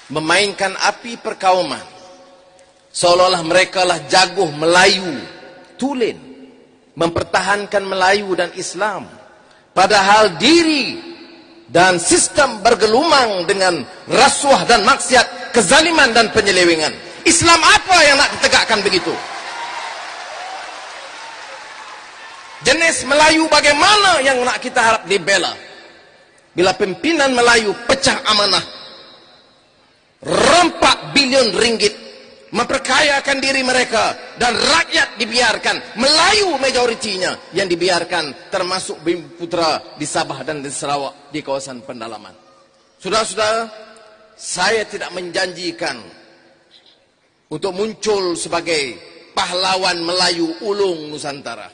memainkan api perkauman, seolah-olah mereka lah jaguh Melayu tulen, mempertahankan Melayu dan Islam, padahal diri dan sistem bergelumang dengan rasuah dan maksiat, kezaliman dan penyelewengan. Islam apa yang nak ditegakkan begitu? Jenis Melayu bagaimana yang nak kita harap dibela bila pimpinan Melayu pecah amanah, rampak bilion ringgit, memperkayakan diri mereka, dan rakyat dibiarkan, Melayu majoritinya yang dibiarkan, termasuk Bumi Putra di Sabah dan di Sarawak di kawasan pendalaman. Saudara-saudara, saya tidak menjanjikan untuk muncul sebagai pahlawan Melayu ulung Nusantara.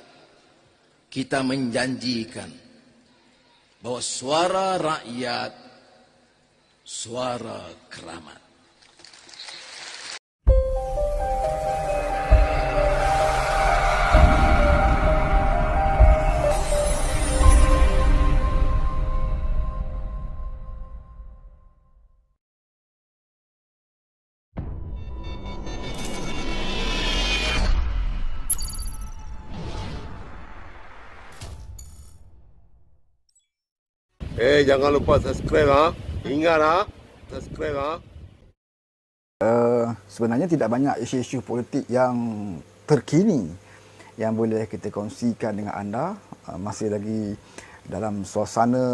Kita menjanjikan bahwa suara rakyat, suara keramat. Jangan lupa subscribe ha. Ingat ha, subscribe ha. Sebenarnya tidak banyak isu-isu politik yang terkini yang boleh kita kongsikan dengan anda. Masih lagi dalam suasana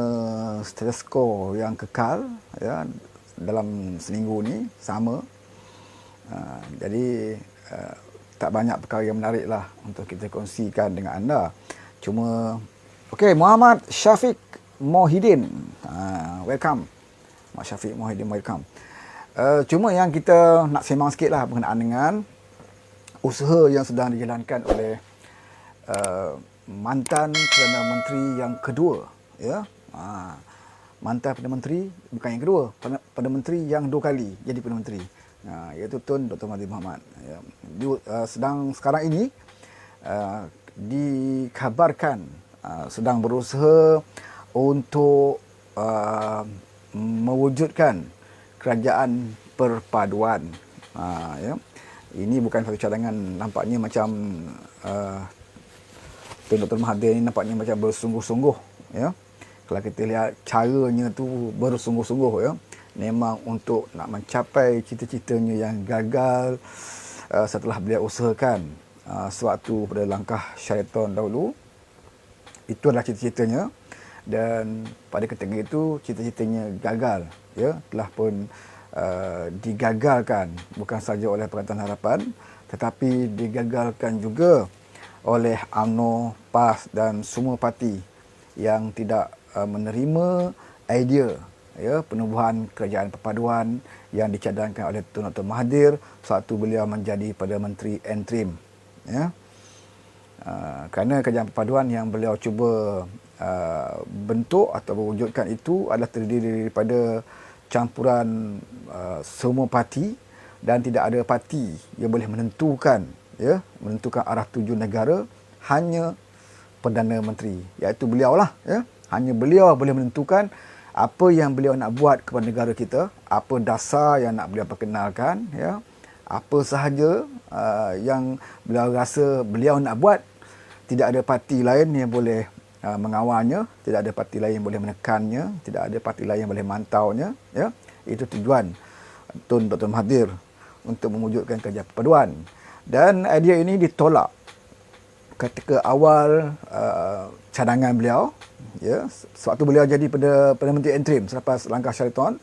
status quo yang kekal ya, dalam seminggu ni sama. Jadi tak banyak perkara yang menarik lah untuk kita kongsikan dengan anda. Cuma okey, Muhammad Syafiq Mohidin, welcome. Muhammad Syafiq Mohidin, welcome. Cuma yang kita nak sembang sikit lah berkenaan dengan usaha yang sedang dijalankan oleh mantan Perdana Menteri yang kedua, ya. Mantan Perdana Menteri, bukan yang kedua, Perdana Menteri yang 2 kali jadi Perdana Menteri, iaitu Tun Dr. Mahathir Mohamad. Ya. Sedang sekarang ini dikabarkan sedang berusaha untuk mewujudkan kerajaan perpaduan. Ya. Ini bukan satu cadangan, nampaknya macam Tun Dr. Mahathir ini nampaknya macam bersungguh-sungguh. Ya. Kalau kita lihat caranya tu bersungguh-sungguh, ya. Memang untuk nak mencapai cita-citanya yang gagal setelah beliau usahakan sewaktu pada langkah Sheraton dahulu. Itu adalah cita-citanya. Dan pada ketika itu cita-citanya gagal, ya, telah pun digagalkan bukan saja oleh Pakatan Harapan tetapi digagalkan juga oleh UMNO, PAS dan semua parti yang tidak menerima idea, ya, penubuhan kerajaan perpaduan yang dicadangkan oleh Tun Dr. Mahathir sewaktu beliau menjadi Perdana Menteri interim, ya. Kerana kerajaan perpaduan yang beliau cuba bentuk atau wujudkan itu adalah terdiri daripada campuran semua parti dan tidak ada parti yang boleh menentukan, ya, menentukan arah tuju negara, hanya Perdana Menteri, iaitu beliau lah, ya. Hanya beliau boleh menentukan apa yang beliau nak buat kepada negara kita, apa dasar yang nak beliau perkenalkan, ya, apa sahaja yang beliau rasa beliau nak buat. Tidak ada parti lain yang boleh mengawalnya, tidak ada parti lain yang boleh menekannya, tidak ada parti lain yang boleh mantaunya, ya. Itu tujuan Tun Dr. Mahathir untuk mewujudkan kerajaan perpaduan. Dan idea ini ditolak ketika awal cadangan beliau, ya, sewaktu beliau jadi Perdana Menteri interim selepas langkah Sheraton.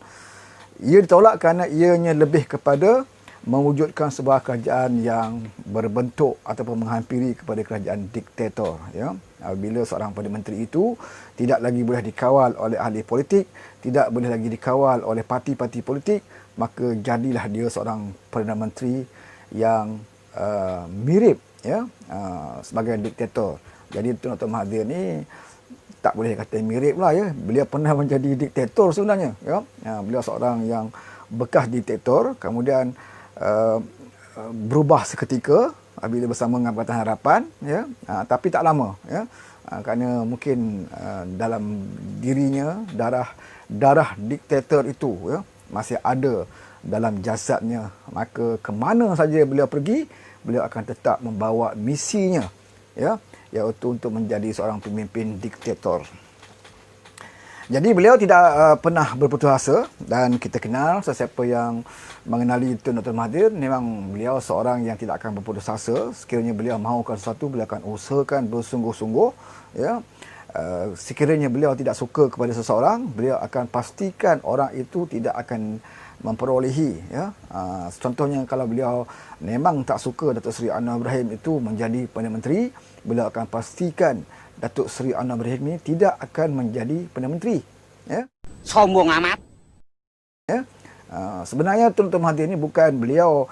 Ia ditolak kerana ianya lebih kepada mewujudkan sebuah kerajaan yang berbentuk ataupun menghampiri kepada kerajaan diktator, ya. Bila seorang Perdana Menteri itu tidak lagi boleh dikawal oleh ahli politik, tidak boleh lagi dikawal oleh parti-parti politik, maka jadilah dia seorang Perdana Menteri yang mirip, ya, sebagai diktator. Jadi Tun Dr. Mahathir ni tak boleh kata mirip lah, ya. Beliau pernah menjadi diktator sebenarnya, ya. Beliau seorang yang bekas diktator, kemudian berubah seketika bila bersama dengan Pakatan Harapan, ya, tapi tak lama, ya, kerana mungkin dalam dirinya darah diktator itu, ya, masih ada dalam jasadnya. Maka ke mana saja beliau pergi, beliau akan tetap membawa misinya, ya, iaitu untuk menjadi seorang pemimpin diktator. Jadi beliau tidak pernah berputus asa, dan kita kenal sesiapa yang mengenali Tun Dr. Mahathir, memang beliau seorang yang tidak akan berputus asa. Sekiranya beliau mahukan sesuatu, beliau akan usahakan bersungguh-sungguh, ya. Sekiranya beliau tidak suka kepada seseorang, beliau akan pastikan orang itu tidak akan memperolehi, ya. Contohnya kalau beliau memang tak suka Datuk Seri Anwar Ibrahim itu menjadi Perdana Menteri, beliau akan pastikan Datuk Seri Anwar Ibrahim ini tidak akan menjadi Perdana Menteri, ya. Sombong amat. Ya. Sebenarnya Tun Dr. Mahathir ini bukan beliau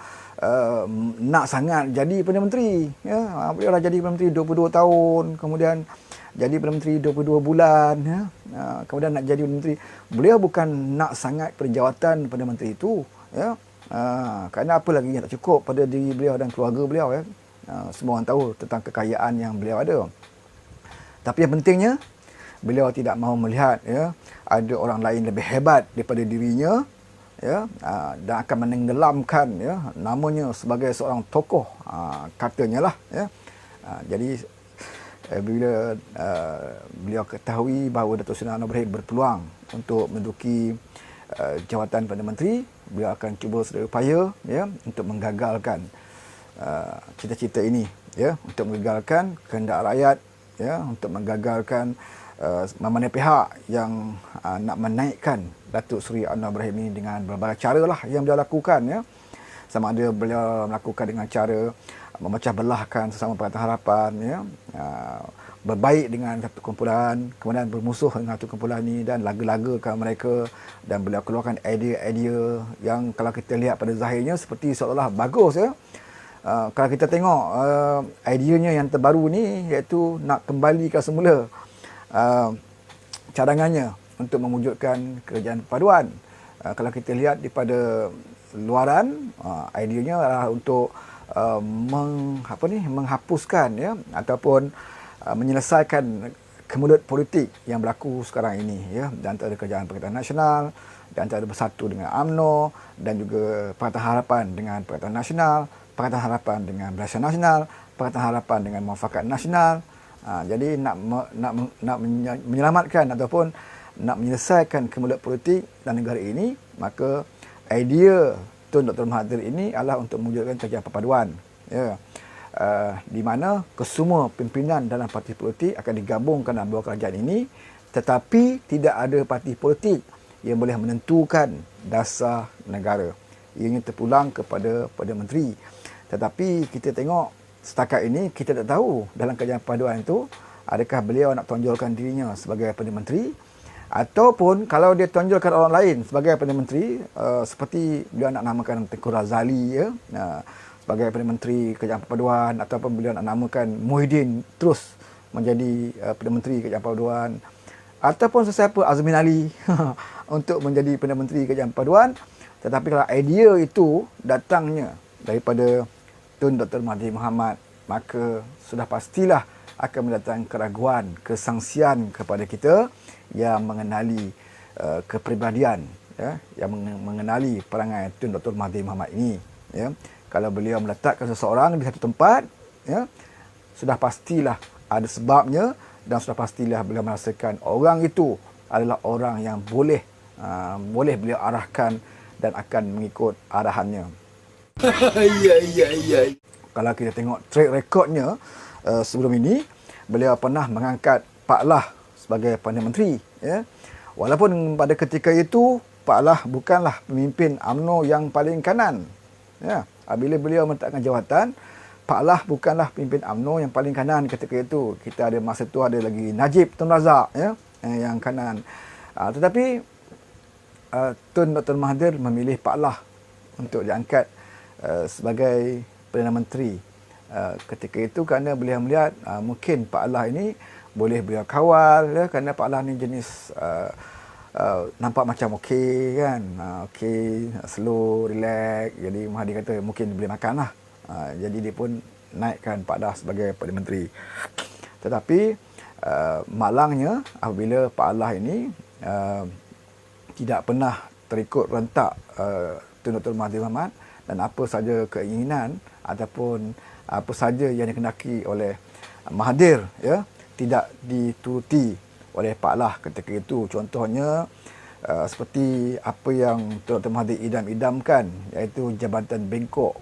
nak sangat jadi Perdana Menteri, ya. Beliau dah jadi Perdana Menteri 22 tahun, kemudian jadi Perdana Menteri 22 bulan, ya. Kemudian nak jadi Perdana Menteri. Beliau bukan nak sangat perjawatan Perdana Menteri itu, ya. Kerana apa lagi yang tak cukup pada diri beliau dan keluarga beliau, ya. Semua orang tahu tentang kekayaan yang beliau ada. Tapi yang pentingnya, beliau tidak mahu melihat, ya, ada orang lain lebih hebat daripada dirinya, ya, dan akan menenggelamkan, ya, namanya sebagai seorang tokoh, katanya lah, ya. Jadi bila beliau ketahui bahawa Datuk Seri Anwar Ibrahim berpeluang untuk menduduki jawatan Perdana Menteri, beliau akan cuba sedaya upaya, ya, untuk menggagalkan cita-cita ini, ya, untuk menggagalkan kehendak rakyat, ya, untuk menggagalkan mana pihak yang nak menaikkan Datuk Seri Anwar Ibrahim ini dengan berbagai cara lah yang beliau lakukan, ya. Sama ada beliau melakukan dengan cara memecah belahkan sesama Pakatan Harapan, ya, berbaik dengan satu kumpulan, kemudian bermusuh dengan satu kumpulan ini dan laga-lagakan mereka, dan beliau keluarkan idea-idea yang kalau kita lihat pada zahirnya seperti seolah-olah bagus, ya. Kalau kita tengok ideanya yang terbaru ni, iaitu nak kembalikan semula cadangannya untuk mewujudkan kerajaan perpaduan. Kalau kita lihat daripada luaran, ideanya adalah untuk menghapuskan, ya, ataupun menyelesaikan kemulut politik yang berlaku sekarang ini, ya, di antara Kerajaan Pakatan Nasional, di antara Bersatu dengan UMNO, dan juga Pakatan Harapan dengan Pakatan Nasional, Pakatan Harapan dengan Barisan Nasional, Pakatan Harapan dengan Muafakat Nasional. Jadi nak menyelamatkan ataupun nak menyelesaikan kemulut politik dalam negara ini, maka idea Tun Dr. Mahathir ini adalah untuk mewujudkan kerajaan perpaduan, ya. Di mana kesemua pimpinan dalam parti politik akan digabungkan dalam bawah kerajaan ini, tetapi tidak ada parti politik yang boleh menentukan dasar negara. Ianya terpulang kepada Perdana Menteri. Tetapi kita tengok setakat ini, kita tak tahu dalam kerajaan perpaduan itu adakah beliau nak tonjolkan dirinya sebagai Perdana Menteri, ataupun kalau dia tonjolkan orang lain sebagai Perdana Menteri, seperti beliau nak namakan Tengku Razali, ya, sebagai Perdana Menteri Kerajaan Perpaduan, ataupun beliau nak namakan Muhyiddin terus menjadi Perdana Menteri Kerajaan Perpaduan, ataupun sesiapa Azmin Ali untuk menjadi Perdana Menteri Kerajaan Perpaduan. Tetapi kalau idea itu datangnya daripada Tun Dr. Mahathir Mohamad, maka sudah pastilah akan mendatangkan keraguan, kesangsian kepada kita yang mengenali kepribadian, ya, yang mengenali perangai Tun Dr. Mahathir Mohamad ini, ya. Kalau beliau meletakkan seseorang di satu tempat, ya, sudah pastilah ada sebabnya, dan sudah pastilah beliau merasakan orang itu adalah orang yang boleh beliau arahkan dan akan mengikut arahannya. Kalau kita tengok track recordnya sebelum ini, beliau pernah mengangkat Pak Lah sebagai Perdana Menteri, ya. Walaupun pada ketika itu Pak Lah bukanlah pemimpin UMNO yang paling kanan, ya. Bila beliau meletakkan jawatan, Pak Lah bukanlah pemimpin UMNO yang paling kanan ketika itu. Kita ada masa tu ada lagi Najib Tun Razak, ya, yang kanan. Tetapi Tun Dr. Mahathir memilih Pak Lah untuk diangkat sebagai Perdana Menteri ketika itu, kerana beliau melihat mungkin Pak Lah ini boleh beliau kawal, ya, kerana Pak Lah ni jenis nampak macam okey, kan, okey, slow, relax. Jadi Mahathir kata mungkin boleh makan lah. Jadi dia pun naikkan Pak Lah sebagai Perdana Menteri. Tetapi malangnya apabila Pak Lah ini tidak pernah terikut rentak Tun Dr. Mahathir Mohamad dan apa saja keinginan ataupun apa saja yang dikehendaki oleh Mahathir, ya, tidak dituruti oleh Pak Lah ketika itu. Contohnya seperti apa yang Dr. Mahathir idam-idamkan, iaitu Jabatan Bengkok,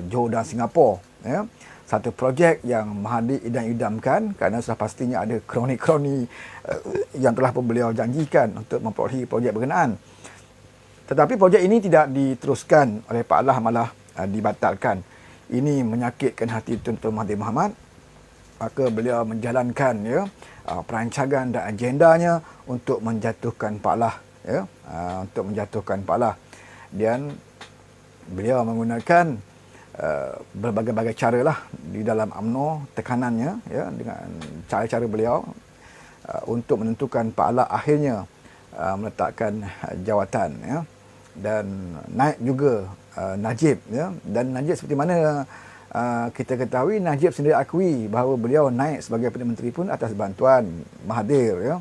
Johor dan Singapura, ya. Satu projek yang Mahathir idam-idamkan kerana sudah pastinya ada kroni-kroni yang telah pun beliau janjikan untuk memperolehi projek berkenaan. Tetapi projek ini tidak diteruskan oleh Pak Lah, malah dibatalkan. Ini menyakitkan hati Tun Dr. Mahathir Mohamad. Maka beliau menjalankan, ya, perancangan dan agendanya untuk menjatuhkan Pak Lah, ya, untuk menjatuhkan Pak Lah. Dan beliau menggunakan berbagai-bagai cara lah di dalam UMNO, tekanannya, ya, dengan cara-cara beliau untuk menentukan Pak Lah akhirnya meletakkan jawatan, ya. Dan naik juga Najib, ya. Dan Najib seperti mana kita ketahui, Najib sendiri akui bahawa beliau naik sebagai Perdana Menteri pun atas bantuan Mahathir, ya.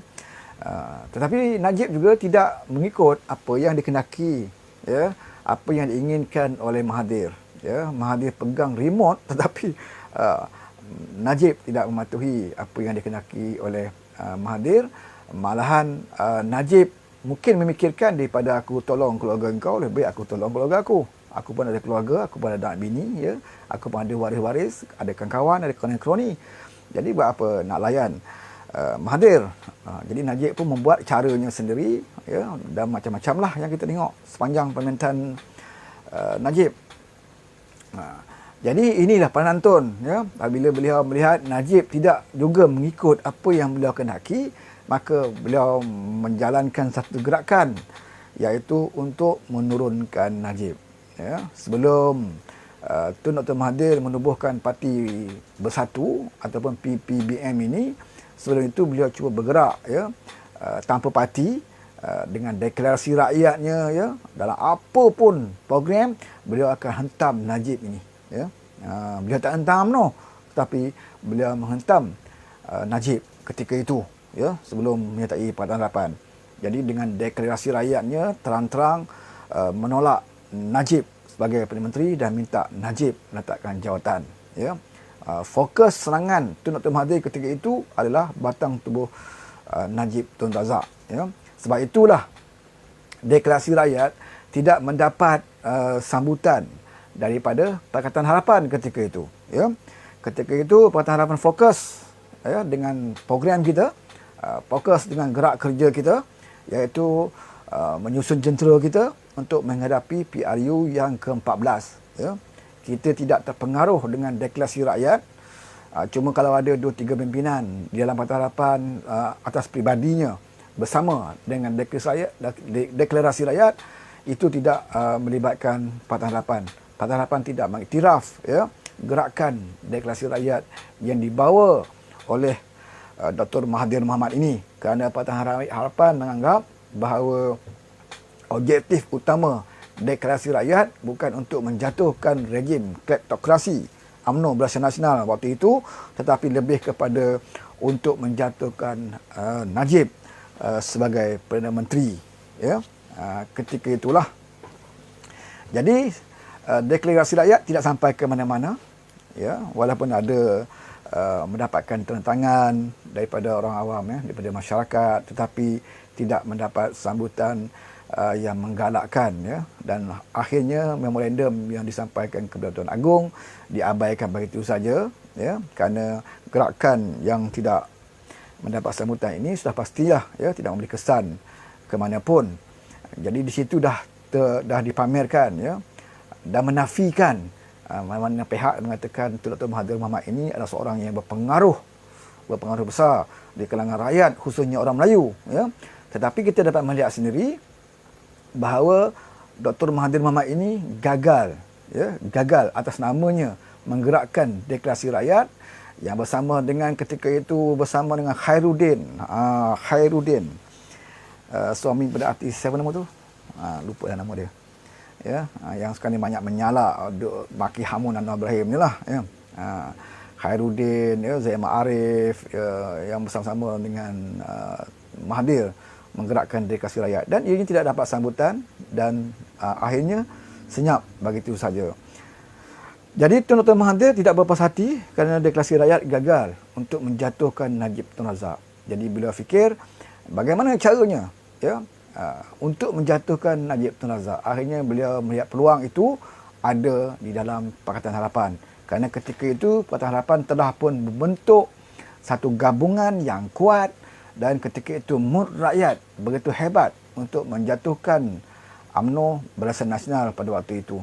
Tetapi Najib juga tidak mengikut apa yang dikehendaki, ya, apa yang diinginkan oleh Mahathir, ya. Mahathir pegang remote, tetapi Najib tidak mematuhi apa yang dikehendaki oleh Mahathir. Malahan Najib mungkin memikirkan, daripada aku tolong keluarga engkau, lebih baik aku tolong keluarga aku. Aku pun ada keluarga, aku pun ada anak bini, ya. Aku pun ada waris-waris, ada kawan-kawan, ada kroni-kroni. Jadi buat apa nak layan Mahathir? Jadi Najib pun membuat caranya sendiri, ya, dan macam-macam lah yang kita tengok sepanjang pemerintahan Najib. Jadi inilah penonton, ya. Bila beliau melihat Najib tidak juga mengikut apa yang beliau kehendaki, maka beliau menjalankan satu gerakan, iaitu untuk menurunkan Najib, ya. Sebelum Tun Dr. Mahathir menubuhkan Parti Bersatu ataupun PPBM ini, sebelum itu beliau cuba bergerak, ya, tanpa parti, dengan deklarasi rakyatnya, ya. Dalam apa pun program, beliau akan hentam Najib ini, ya. Beliau tak hentam, no, tetapi beliau menghentam Najib ketika itu, ya, sebelum menyertai Pakatan Harapan. Jadi dengan deklarasi rakyatnya terang-terang menolak Najib sebagai Perdana Menteri dan minta Najib meletakkan jawatan, ya. Fokus serangan Tun Dr. Mahathir ketika itu adalah batang tubuh Najib Tun Razak, ya. Sebab itulah deklarasi rakyat tidak mendapat sambutan daripada Pakatan Harapan ketika itu, ya. Ketika itu Pakatan Harapan fokus, ya, dengan program kita, fokus dengan gerak kerja kita, iaitu menyusun jentera kita untuk menghadapi PRU yang ke-14, ya. Kita tidak terpengaruh dengan deklarasi rakyat. Cuma kalau ada 2-3 pimpinan di dalam Pakatan Harapan atas pribadinya bersama dengan deklarasi rakyat, itu tidak melibatkan Pakatan Harapan. Pakatan Harapan tidak mengiktiraf, ya, gerakan deklarasi rakyat yang dibawa oleh Dr. Mahathir Mohamad ini, kerana Pakatan Harapan menganggap bahawa objektif utama deklarasi rakyat bukan untuk menjatuhkan rejim kleptokrasi UMNO Barisan Nasional waktu itu, tetapi lebih kepada untuk menjatuhkan Najib sebagai Perdana Menteri, ya. Ketika itulah. Jadi deklarasi rakyat tidak sampai ke mana-mana, ya, walaupun ada mendapatkan tantangan daripada orang awam, ya, daripada masyarakat, tetapi tidak mendapat sambutan yang menggalakkan, ya. Dan akhirnya memorandum yang disampaikan kepada Tuan Agong diabaikan begitu saja, ya, kerana gerakan yang tidak mendapat sambutan ini sudah pastilah, ya, tidak memberi kesan ke mana pun. Jadi di situ dah dipamerkan, ya, dan menafikan mana pihak mengatakan Tun Dr. Mahathir Mohamad ini adalah seorang yang berpengaruh besar di kalangan rakyat, khususnya orang Melayu, ya. Tetapi kita dapat melihat sendiri bahawa Dr. Mahathir Mohamad ini gagal, ya, gagal atas namanya menggerakkan deklarasi rakyat yang bersama dengan ketika itu bersama dengan Khairuddin, suami pada artis, siapa nama tu? Lupa dah nama dia, ya. Yang sekarang ni banyak menyala maki hamun Anwar Ibrahim ni lah, ya. Khairuddin, ya, Zaid Ma'arif, ya, yang bersama-sama dengan Mahathir menggerakkan deklarasi rakyat, dan ianya tidak dapat sambutan, dan akhirnya senyap begitu saja. Jadi Tun Dr. Mahathir tidak berpuas hati kerana deklarasi rakyat gagal untuk menjatuhkan Najib Tun Razak. Jadi beliau fikir bagaimana caranya untuk menjatuhkan Najib Tun Razak. Akhirnya beliau melihat peluang itu ada di dalam Pakatan Harapan. Kerana ketika itu Pakatan Harapan telah pun membentuk satu gabungan yang kuat dan ketika itu mood rakyat begitu hebat untuk menjatuhkan UMNO Barisan Nasional pada waktu itu.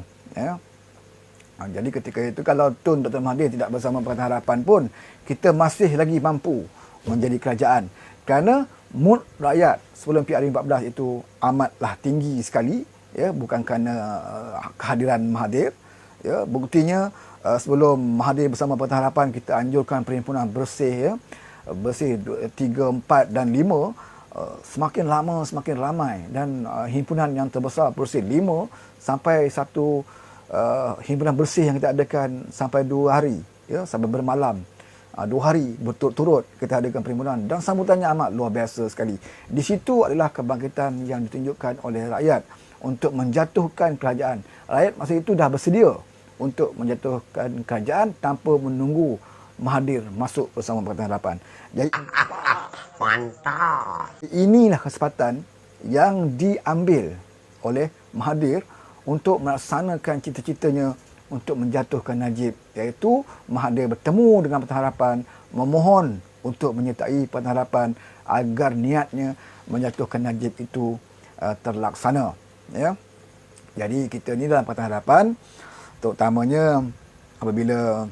Jadi ketika itu kalau Tun Dr. Mahathir tidak bersama Pakatan Harapan pun, kita masih lagi mampu menjadi kerajaan. Kerana mood rakyat sebelum PRU14 itu amatlah tinggi sekali, bukan kerana kehadiran Mahathir. Buktinya sebelum Mahathir bersama Pakatan Harapan, kita anjurkan perhimpunan bersih, bersih 3, 4 dan 5, semakin lama semakin ramai, dan himpunan yang terbesar bersih 5 sampai satu himpunan bersih yang kita adakan sampai 2 hari, sampai bermalam. 2 hari berturut-turut kita adakan perhimpunan dan sambutannya amat luar biasa sekali. Di situ adalah kebangkitan yang ditunjukkan oleh rakyat untuk menjatuhkan kerajaan. Rakyat masa itu dah bersedia untuk menjatuhkan kerajaan tanpa menunggu Mahathir masuk bersama Pakatan Harapan. Jadi mantap. Inilah kesempatan yang diambil oleh Mahathir untuk melaksanakan cita-citanya untuk menjatuhkan Najib, iaitu Mahathir bertemu dengan Pakatan Harapan, memohon untuk menyertai Pakatan Harapan agar niatnya menjatuhkan Najib itu terlaksana. Jadi kita ni dalam Pakatan Harapan, terutamanya apabila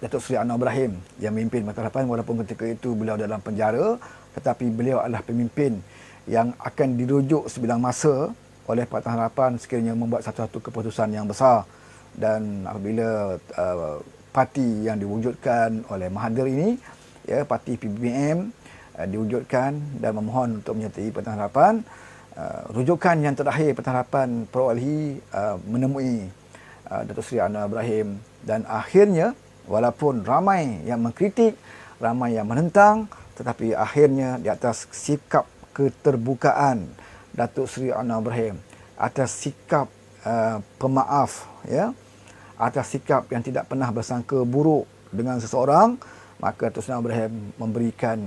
Datuk Seri Anwar Ibrahim yang memimpin Pakatan Harapan, walaupun ketika itu beliau dalam penjara, tetapi beliau adalah pemimpin yang akan dirujuk sebilang masa oleh Pakatan Harapan sekiranya membuat satu-satu keputusan yang besar. Dan apabila parti yang diwujudkan oleh Mahathir ini, parti PBBM diwujudkan dan memohon untuk menyertai Pakatan Harapan, rujukan yang terakhir Pakatan Harapan perolehi menemui Datuk Seri Anwar Ibrahim, dan akhirnya walaupun ramai yang mengkritik, ramai yang menentang, tetapi akhirnya di atas sikap keterbukaan Datuk Seri Anwar Ibrahim, atas sikap pemaaf, atas sikap yang tidak pernah bersangka buruk dengan seseorang, maka Datuk Seri Anwar Ibrahim memberikan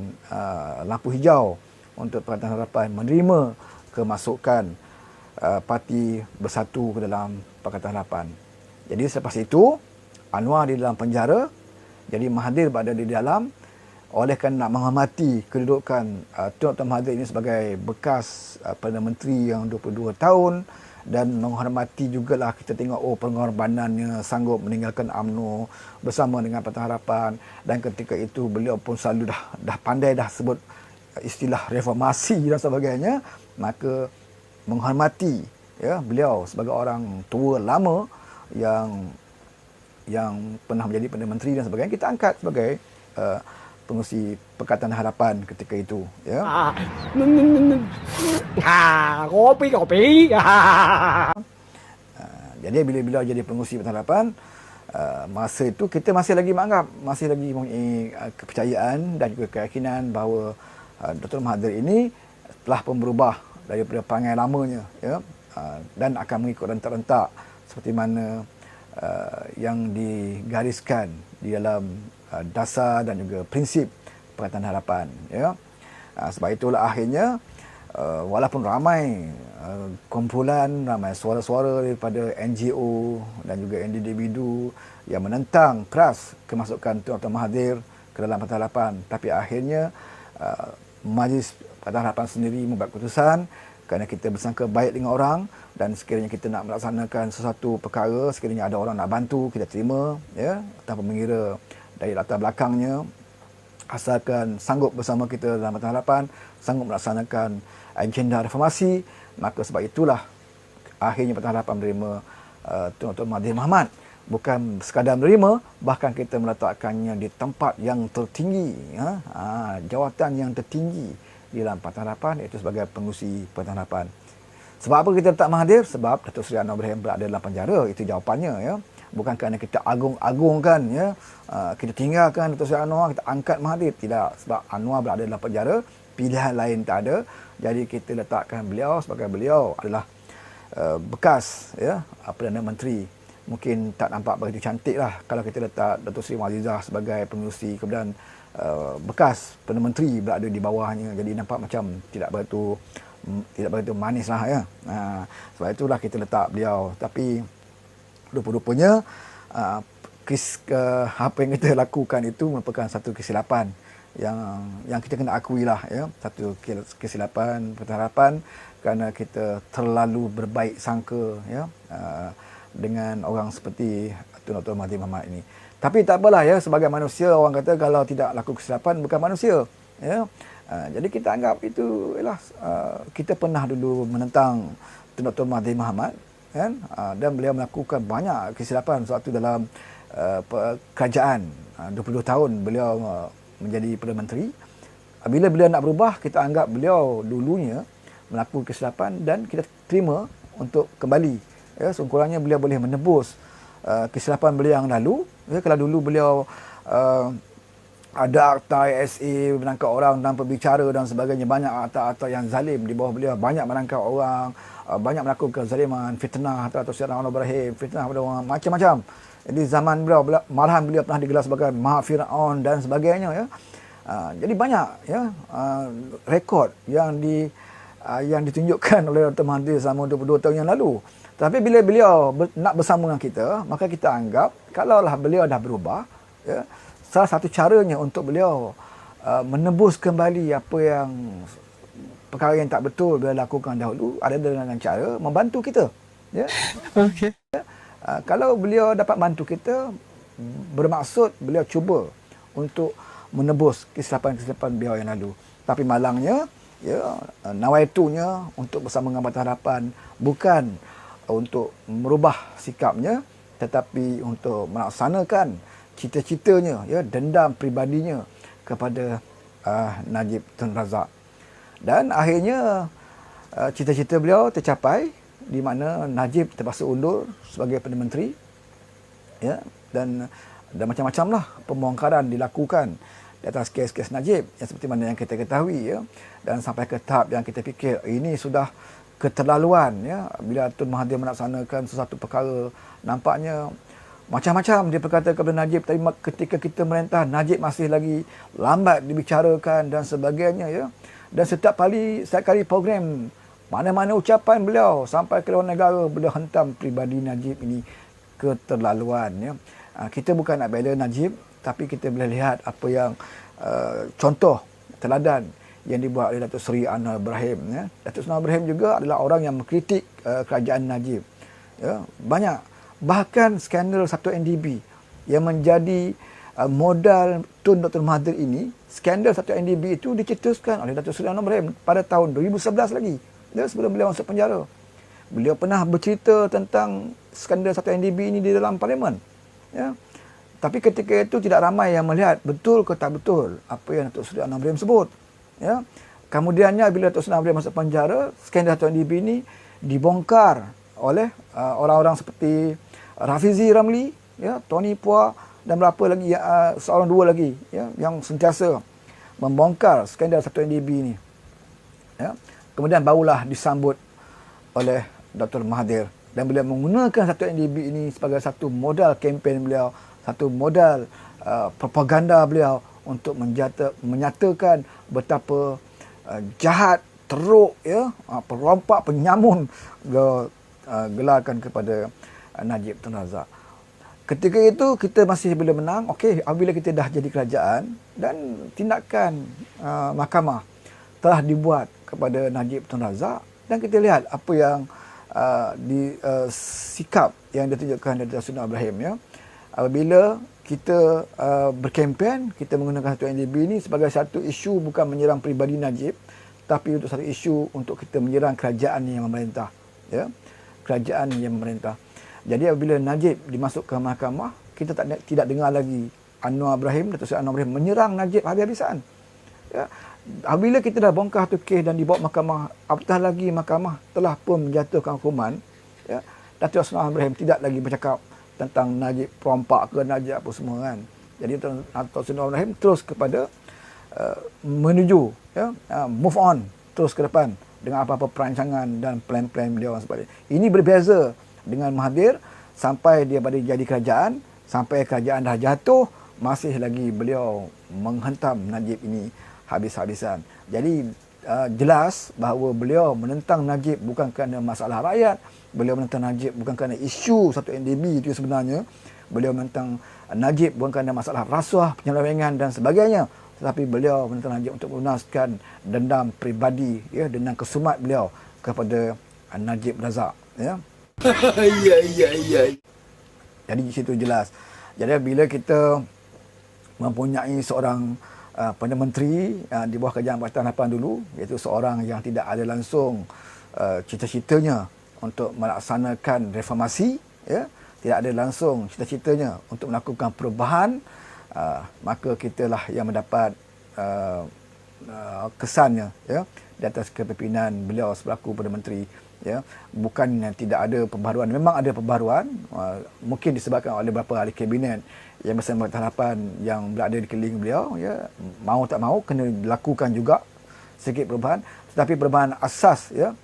lampu hijau untuk Pakatan Harapan menerima kemasukan parti bersatu ke dalam Pakatan Harapan. Jadi selepas itu Anwar di dalam penjara, jadi Mahathir berada di dalam. Oleh kerana nak menghormati kedudukan Tun Dr. Mahathir ini sebagai bekas Perdana Menteri yang 22 tahun, dan menghormati jugalah kita tengok pengorbanannya sanggup meninggalkan UMNO bersama dengan Pakatan Harapan, dan ketika itu beliau pun selalu dah pandai dah sebut istilah reformasi dan sebagainya, maka menghormati beliau sebagai orang tua lama yang pernah menjadi Perdana Menteri dan sebagainya, kita angkat sebagai pengurusi Pakatan Harapan ketika itu. Kopi. Jadi bila beliau jadi pengurusi Pakatan Harapan, masa itu kita masih lagi menganggap, masih lagi mempunyai kepercayaan dan juga keyakinan bahawa Dr. Mahathir ini telah pun berubah daripada perangai lamanya, dan akan mengikut rentak-rentak seperti mana yang digariskan di dalam dasar dan juga prinsip Pakatan Harapan. Sebab itulah akhirnya walaupun ramai kumpulan, ramai suara-suara daripada NGO dan juga individu yang menentang keras kemasukan Tun Dr. Mahathir ke dalam Pakatan Harapan, tapi akhirnya Majlis Pakatan Harapan sendiri membuat keputusan kerana kita bersangka baik dengan orang, dan sekiranya kita nak melaksanakan sesuatu perkara, sekiranya ada orang nak bantu, kita terima, tanpa mengira dari latar belakangnya, asalkan sanggup bersama kita dalam Pakatan Harapan, sanggup melaksanakan agenda reformasi, maka sebab itulah akhirnya Pakatan Harapan menerima Tun Dr. Mahathir Mohamad. Bukan sekadar menerima, bahkan kita meletakkannya di tempat yang tertinggi, jawatan yang tertinggi di dalam Pakatan Harapan, iaitu sebagai pengurusi Pakatan Harapan. Sebab apa kita letak Mahathir? Sebab Datuk Seri Anwar Ibrahim berada dalam penjara, itu jawapannya. Bukan kerana kita agung-agungkan, kita tinggalkan Datuk Seri Anwar, kita angkat Mahathir. Tidak, sebab Anwar berada dalam penjara, pilihan lain tak ada. Jadi kita letakkan beliau sebagai beliau adalah bekas Perdana Menteri. Mungkin tak nampak begitu cantik lah kalau kita letak Datuk Seri Muazzizah sebagai pengerusi, kemudian bekas Perdana Menteri berada di bawahnya, jadi nampak macam tidak begitu manis lah ya. Sebab itulah kita letak beliau. Tapi rupa-rupanya apa yang kita lakukan itu merupakan satu kesilapan yang kita kena akui lah ya, satu kesilapan pengharapan kerana kita terlalu berbaik sangka ya dengan orang seperti Tun Dr. Mahathir Mohamad ini. Tapi tak apalah ya, sebagai manusia orang kata kalau tidak laku kesilapan bukan manusia ya. Jadi kita anggap itu ialah kita pernah dulu menentang Tun Dr. Mahathir Mohamad kan, dan beliau melakukan banyak kesilapan suatu dalam kerajaan. 22 tahun beliau menjadi Perdana Menteri. Bila beliau nak berubah, kita anggap beliau dulunya melakukan kesilapan dan kita terima untuk kembali. Ya, sekurang-kurangnya beliau boleh menebus kesilapan beliau yang lalu. Ya, kalau dulu beliau ada akta ISA menangkap orang tanpa bicara dan sebagainya, banyak akta-akta yang zalim di bawah beliau, banyak menangkap orang, banyak melakukan kezaliman, fitnah terhadap Syed Anwar Ibrahim, fitnah pada orang macam-macam. Jadi zaman beliau, malahan beliau pernah digelar sebagai Maha Firaun dan sebagainya ya. Jadi banyak ya rekod yang ditunjukkan oleh Dr. Mahathir selama 22 tahun yang lalu. Tapi bila beliau nak bersama dengan kita, maka kita anggap kalaulah beliau dah berubah ya, salah satu caranya untuk beliau menebus kembali apa yang perkara yang tak betul beliau lakukan dahulu ada dengan cara membantu kita ya. Okey. Kalau beliau dapat bantu kita, bermaksud beliau cuba untuk menebus kesilapan-kesilapan beliau yang lalu. Tapi malangnya ya, nawaitunya untuk bersama dengan Parti Harapan bukan untuk merubah sikapnya, tetapi untuk melaksanakan cita-citanya ya, dendam pribadinya kepada Najib Tun Razak. Dan akhirnya cita-cita beliau tercapai, di mana Najib terpaksa undur sebagai Perdana Menteri ya, dan macam-macamlah pembongkaran dilakukan di atas kes-kes Najib yang seperti mana yang kita ketahui ya, dan sampai ke tahap yang kita fikir ini sudah keterlaluan ya. Bila Tun Mahathir melaksanakan sesuatu perkara, nampaknya macam-macam dia berkata kepada Najib, tapi ketika kita merentah Najib masih lagi lambat dibicarakan dan sebagainya ya. Dan setiap kali program, mana-mana ucapan beliau sampai ke luar negara, beliau hentam pribadi Najib ini keterlaluan ya. Kita bukan nak bela Najib, tapi kita boleh lihat apa yang contoh teladan yang dibuat oleh Datuk Seri Anwar Ibrahim ya. Datuk Seri Anwar Ibrahim juga adalah orang yang mengkritik kerajaan Najib ya. Banyak, bahkan skandal 1NDB yang menjadi modal Tun Dr. Mahathir ini, skandal 1NDB itu dicetuskan oleh Datuk Seri Anwar Ibrahim pada tahun 2011 lagi ya, sebelum beliau masuk penjara. Beliau pernah bercerita tentang skandal 1NDB ini di dalam parlimen ya. Tapi ketika itu tidak ramai yang melihat betul ke tak betul apa yang Datuk Seri Anwar Ibrahim sebut ya. Kemudiannya bila Datuk Seri Anwar Ibrahim masuk penjara, skandal 1NDB ini dibongkar oleh orang-orang seperti Rafizi Ramli ya, Tony Phua dan berapa lagi seorang dua lagi ya, yang sentiasa membongkar skandal 1NDB ini ya. Kemudian barulah disambut oleh Dr. Mahathir, dan beliau menggunakan 1NDB ini sebagai satu modal kempen beliau, satu modal propaganda beliau untuk menyatakan betapa jahat, teruk ya, perompak, penyamun gelarkan kepada Najib Tun Razak. Ketika itu kita masih boleh menang. Okey, apabila kita dah jadi kerajaan dan tindakan mahkamah telah dibuat kepada Najib Tun Razak, dan kita lihat apa yang sikap yang ditunjukkan oleh Datuk Seri Ibrahim ya. Apabila kita berkempen, kita menggunakan satu NDB ini sebagai satu isu bukan menyerang peribadi Najib, tapi untuk satu isu untuk kita menyerang kerajaan yang memerintah ya. Kerajaan yang memerintah. Jadi apabila Najib dimasukkan ke mahkamah, kita tidak dengar lagi Anwar Ibrahim, Datuk Seri Anwar Ibrahim menyerang Najib habis-habisan. Ya. Apabila kita dah bongkar satu kes dan dibawa mahkamah, apatah lagi mahkamah telah pun menjatuhkan hukuman, ya, Datuk Seri Anwar Ibrahim tidak lagi bercakap tentang Najib perompak ke Najib apa semua kan. Jadi Datuk Seri Anwar Ibrahim terus kepada menuju ya, move on terus ke depan, dengan apa-apa perancangan dan plan-plan beliau dan sebagainya. Ini berbeza dengan Mahathir sampai dia pada jadi kerajaan, sampai kerajaan dah jatuh, masih lagi beliau menghentam Najib ini habis-habisan. Jadi jelas bahawa beliau menentang Najib bukan kerana masalah rakyat, beliau menentang Najib bukan kerana isu satu NDB itu sebenarnya, beliau menentang Najib bukan kerana masalah rasuah, penyelewengan dan sebagainya, tetapi beliau menentang Najib untuk melunaskan dendam peribadi, ya, dendam kesumat beliau kepada Najib Razak, ya. Jadi di situ jelas. Jadi bila kita mempunyai seorang Perdana Menteri di bawah kerajaan Pakatan Harapan dulu, iaitu seorang yang tidak ada langsung cita-citanya untuk melaksanakan reformasi, ya, tidak ada langsung cita-citanya untuk melakukan perubahan, maka kitalah yang mendapat kesannya, ya, di atas kepimpinan beliau selaku Perdana Menteri, ya. Bukan yang tidak ada pembaharuan, memang ada pembaharuan, mungkin disebabkan oleh beberapa ahli kabinet yang bersama Pakatan Harapan yang berada di keliling beliau, ya, mau tak mau kena dilakukan juga sedikit perubahan, tetapi perubahan asas, ya,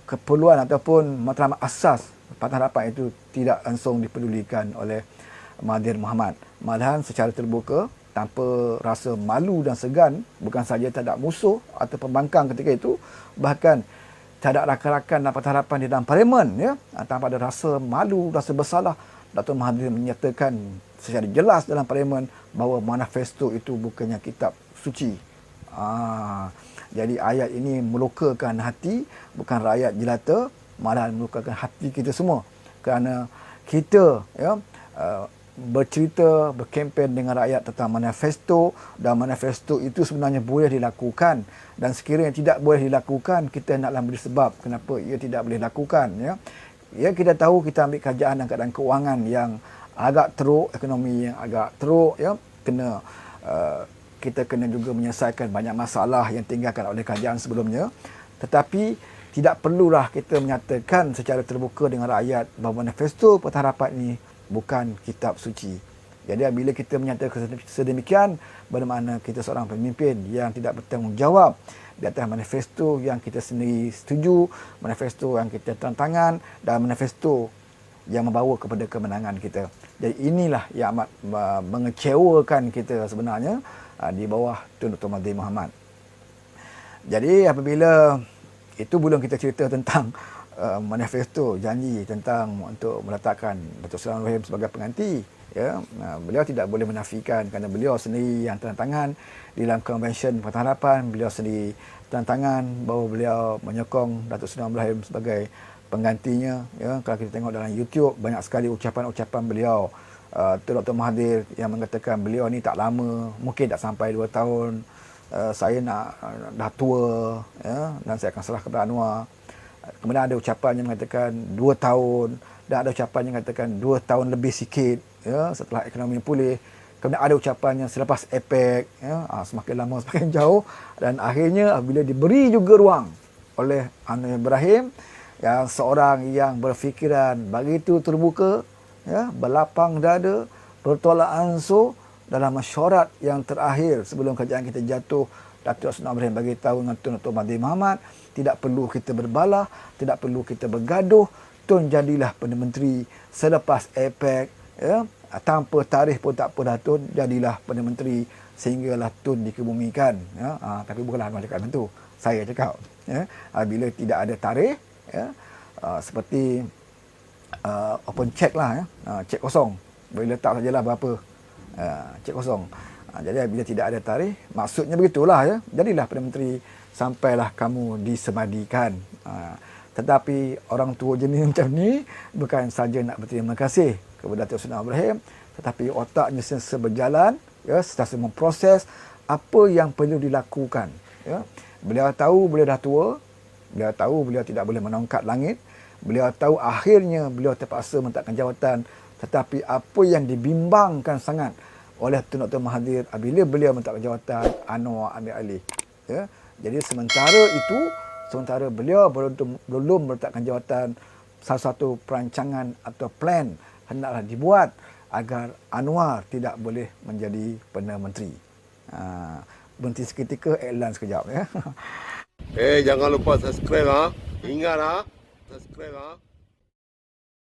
keperluan ataupun matlamat asas Pakatan Harapan itu tidak langsung dipedulikan oleh Mahathir Mohamad. Malahan secara terbuka, tanpa rasa malu dan segan, bukan saja tak ada musuh atau pembangkang ketika itu, bahkan tak ada rakan-rakan Pakatan Harapan di dalam parlimen, ya, tanpa ada rasa malu, rasa bersalah, Datuk Mahathir menyatakan secara jelas dalam parlimen bahawa manifesto itu bukannya kitab suci. Jadi ayat ini melukakan hati, bukan rakyat jelata, malah melukakan hati kita semua. Kerana kita, ya, bercerita, berkempen dengan rakyat tentang manifesto, dan manifesto itu sebenarnya boleh dilakukan, dan sekiranya tidak boleh dilakukan, kita naklah beri sebab kenapa ia tidak boleh dilakukan, ya. Ya, kita tahu kita ambil kerajaan dan keadaan kewangan yang agak teruk, ekonomi yang agak teruk, ya, kita kena juga menyelesaikan banyak masalah yang tinggalkan oleh kerajaan sebelumnya, tetapi tidak perlulah kita menyatakan secara terbuka dengan rakyat bahawa manifesto Pakatan Harapan ini bukan kitab suci. Jadi bila kita menyatakan sedemikian, bermakna kita seorang pemimpin yang tidak bertanggungjawab di atas manifesto yang kita sendiri setuju, manifesto yang kita tanda tangan, dan manifesto yang membawa kepada kemenangan kita. Jadi inilah yang amat mengecewakan kita sebenarnya di bawah Tun Dr. Mahathir Mohamad. Jadi apabila itu belum kita cerita tentang manifesto janji tentang untuk meletakkan Datuk Seri Anwar Ibrahim sebagai pengganti, ya, beliau tidak boleh menafikan kerana beliau sendiri yang tanda tangan di dalam konvensyen Pakatan Harapan, beliau sendiri tanda tangan bahawa beliau menyokong Datuk Seri Anwar Ibrahim sebagai penggantinya, ya. Kalau kita tengok dalam YouTube, banyak sekali ucapan-ucapan beliau, Dr. Mahathir yang mengatakan beliau ni tak lama, mungkin tak sampai 2 tahun, saya nak dah tua, ya, dan saya akan serah kepada Anwar. Kemudian ada ucapan yang mengatakan 2 tahun, dan ada ucapan yang mengatakan 2 tahun lebih sikit, ya, setelah ekonomi pulih. Kemudian ada ucapan yang selepas APEC, ya, semakin lama semakin jauh, dan akhirnya bila diberi juga ruang oleh Anwar Ibrahim, yang seorang yang berfikiran begitu terbuka, ya, berlapang dada, bertolak ansur dalam mesyuarat yang terakhir sebelum kerajaan kita jatuh, Datuk Seri Anwar Ibrahim bagi tahu dengan Tun Dr. Mahathir Mohamad, tidak perlu kita berbalah, tidak perlu kita bergaduh, Tun jadilah Perdana Menteri selepas APEC, ya, tanpa tarikh pun tak apa dah, Tun jadilah Perdana Menteri sehinggalah Tun dikebumikan, ya. Tapi bukanlah Anwar cakap macam tu, saya cakap, ya. Bila tidak ada tarikh, ya, seperti open check lah, ya, cek kosong, boleh letak sajalah berapa, cek kosong. Jadi bila tidak ada tarikh, maksudnya begitulah, ya, jadilah Perdana Menteri sampailah kamu disemadikan. Tetapi orang tua jenis macam ni bukan saja nak berterima kasih kepada Datuk Seri Anwar Ibrahim, tetapi otaknya sentiasa berjalan, ya, sentiasa memproses apa yang perlu dilakukan, ya. Beliau tahu beliau dah tua, beliau tahu beliau tidak boleh menongkat langit, beliau tahu akhirnya beliau terpaksa meletakkan jawatan, tetapi apa yang dibimbangkan sangat oleh Tun Dr. Mahathir apabila beliau meletakkan jawatan, Anwar ambil alih, ya. Jadi sementara beliau belum meletakkan jawatan, salah satu perancangan atau plan hendaklah dibuat agar Anwar tidak boleh menjadi Perdana Menteri. Berhenti seketika, iklan sekejap, ya. Jangan lupa subscribe ha. Ingat ha. Subscribe ha.